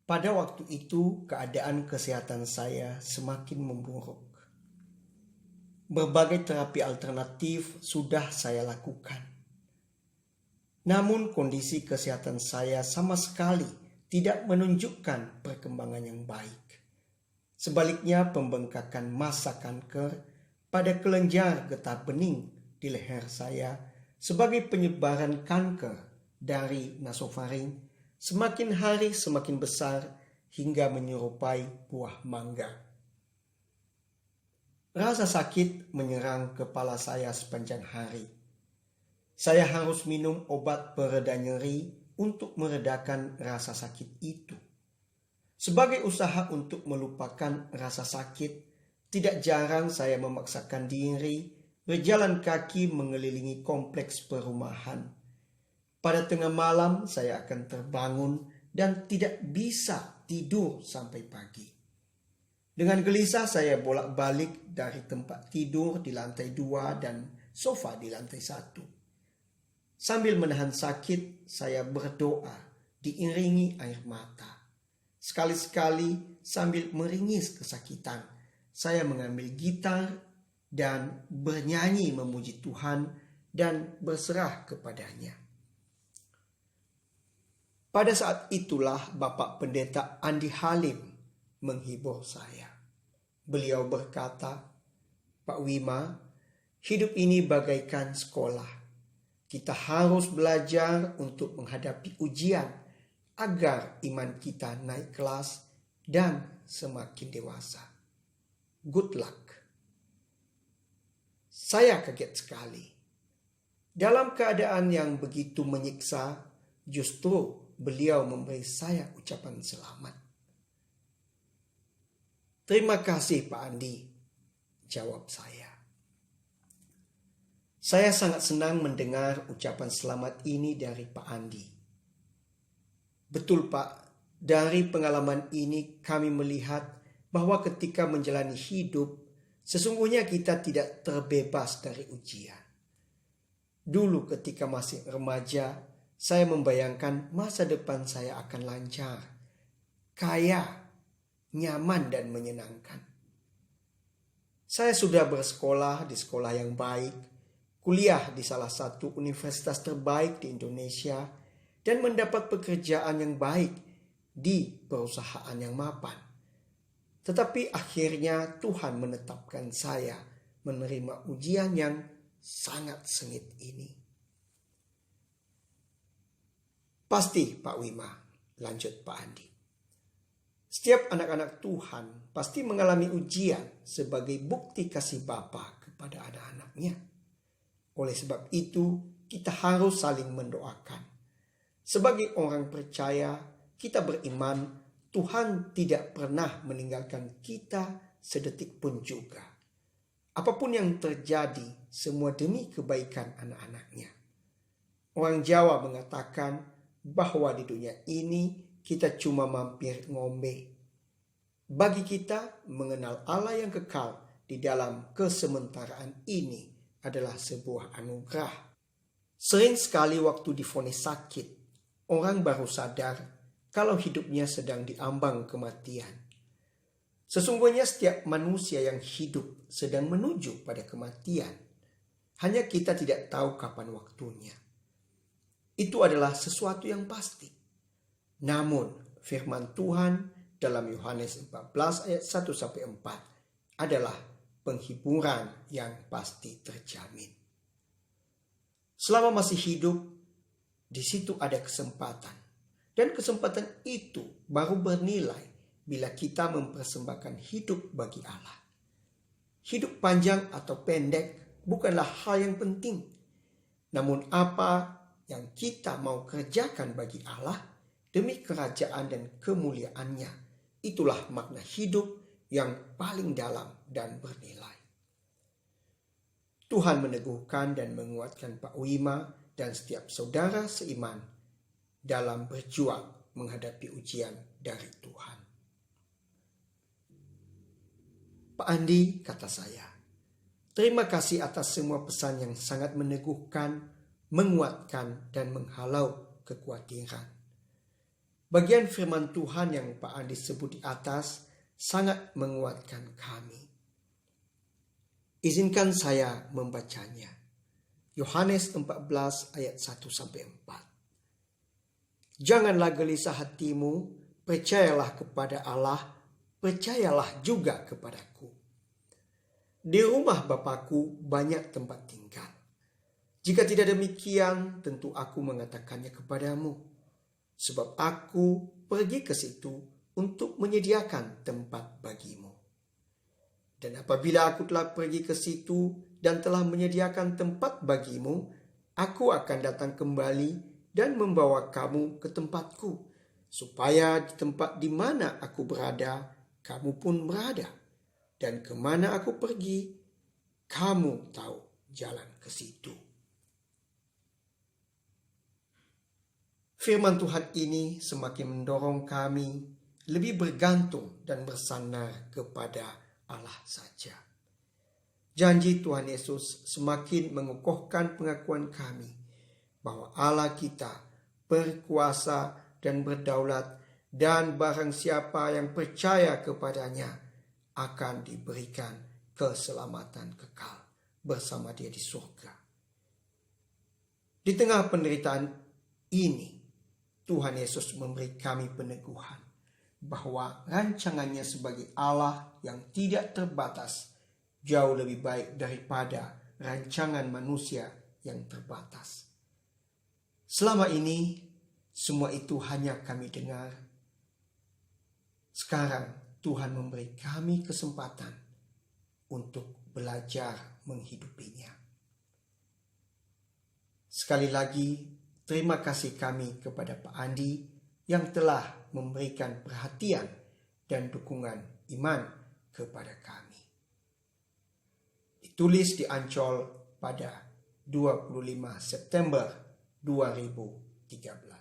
Pada waktu itu, keadaan kesehatan saya semakin memburuk. Berbagai terapi alternatif sudah saya lakukan. Namun kondisi kesehatan saya sama sekali tidak menunjukkan perkembangan yang baik. Sebaliknya, pembengkakan massa kanker pada kelenjar getah bening di leher saya sebagai penyebaran kanker dari nasofaring semakin hari semakin besar hingga menyerupai buah mangga. Rasa sakit menyerang kepala saya sepanjang hari. Saya harus minum obat pereda nyeri untuk meredakan rasa sakit itu. Sebagai usaha untuk melupakan rasa sakit, tidak jarang saya memaksakan diri berjalan kaki mengelilingi kompleks perumahan. Pada tengah malam saya akan terbangun dan tidak bisa tidur sampai pagi. Dengan gelisah saya bolak-balik dari tempat tidur di lantai 2 dan sofa di lantai 1. Sambil menahan sakit, saya berdoa diiringi air mata. Sekali-sekali sambil meringis kesakitan, saya mengambil gitar dan bernyanyi memuji Tuhan dan berserah kepadanya. Pada saat itulah Bapak Pendeta Andi Halim menghibur saya. Beliau berkata, "Pak Wima, hidup ini bagaikan sekolah. Kita harus belajar untuk menghadapi ujian agar iman kita naik kelas dan semakin dewasa. Good luck." Saya kaget sekali. Dalam keadaan yang begitu menyiksa, justru beliau memberi saya ucapan selamat. "Terima kasih Pak Andi," jawab saya. Saya sangat senang mendengar ucapan selamat ini dari Pak Andi. Betul Pak, dari pengalaman ini kami melihat bahwa ketika menjalani hidup, sesungguhnya kita tidak terbebas dari ujian. Dulu ketika masih remaja, saya membayangkan masa depan saya akan lancar, kaya, nyaman dan menyenangkan. Saya sudah bersekolah di sekolah yang baik, kuliah di salah satu universitas terbaik di Indonesia, dan mendapat pekerjaan yang baik di perusahaan yang mapan. Tetapi akhirnya Tuhan menetapkan saya menerima ujian yang sangat sengit ini. Pasti Pak Wima, lanjut Pak Andi. Setiap anak-anak Tuhan pasti mengalami ujian sebagai bukti kasih Bapa kepada anak-anaknya. Oleh sebab itu, kita harus saling mendoakan. Sebagai orang percaya, kita beriman Tuhan tidak pernah meninggalkan kita sedetik pun juga. Apapun yang terjadi, semua demi kebaikan anak-anaknya. Orang Jawa mengatakan bahwa di dunia ini kita cuma mampir ngombe. Bagi kita, mengenal Allah yang kekal di dalam kesementaraan ini adalah sebuah anugerah. Sering sekali waktu divonis sakit, orang baru sadar kalau hidupnya sedang diambang kematian. Sesungguhnya setiap manusia yang hidup sedang menuju pada kematian. Hanya kita tidak tahu kapan waktunya. Itu adalah sesuatu yang pasti. Namun firman Tuhan dalam Yohanes 14 ayat 1-4 adalah penghiburan yang pasti terjamin. Selama masih hidup, di situ ada kesempatan. Dan kesempatan itu baru bernilai bila kita mempersembahkan hidup bagi Allah. Hidup panjang atau pendek bukanlah hal yang penting. Namun apa yang kita mau kerjakan bagi Allah demi kerajaan dan kemuliaannya, itulah makna hidup yang paling dalam dan bernilai. Tuhan meneguhkan dan menguatkan Pak Wima dan setiap saudara seiman dalam berjuang menghadapi ujian dari Tuhan. Pak Andi, kata saya, terima kasih atas semua pesan yang sangat meneguhkan, menguatkan, dan menghalau kekhawatiran. Bagian firman Tuhan yang Pak Andi sebut di atas sangat menguatkan kami. Izinkan saya membacanya. Yohanes 14 ayat 1-4. Janganlah gelisah hatimu, percayalah kepada Allah, percayalah juga kepadaku. Di rumah Bapakku banyak tempat tinggal. Jika tidak demikian, tentu aku mengatakannya kepadamu. Sebab aku pergi ke situ untuk menyediakan tempat bagimu. Dan apabila aku telah pergi ke situ dan telah menyediakan tempat bagimu, aku akan datang kembali dan membawa kamu ke tempatku, supaya di tempat di mana aku berada, kamu pun berada. Dan kemana aku pergi, kamu tahu jalan ke situ. Firman Tuhan ini semakin mendorong kami lebih bergantung dan bersandar kepada Allah saja. Janji Tuhan Yesus semakin mengukuhkan pengakuan kami bahwa Allah kita berkuasa dan berdaulat, dan barang siapa yang percaya kepadanya akan diberikan keselamatan kekal bersama Dia di surga. Di tengah penderitaan ini, Tuhan Yesus memberi kami peneguhan bahwa rancangannya sebagai Allah yang tidak terbatas jauh lebih baik daripada rancangan manusia yang terbatas. Selama ini, semua itu hanya kami dengar. Sekarang Tuhan memberi kami kesempatan untuk belajar menghidupinya. Sekali lagi, terima kasih kami kepada Pak Andi yang telah memberikan perhatian dan dukungan iman kepada kami. Ditulis di Ancol pada 25 September 2013.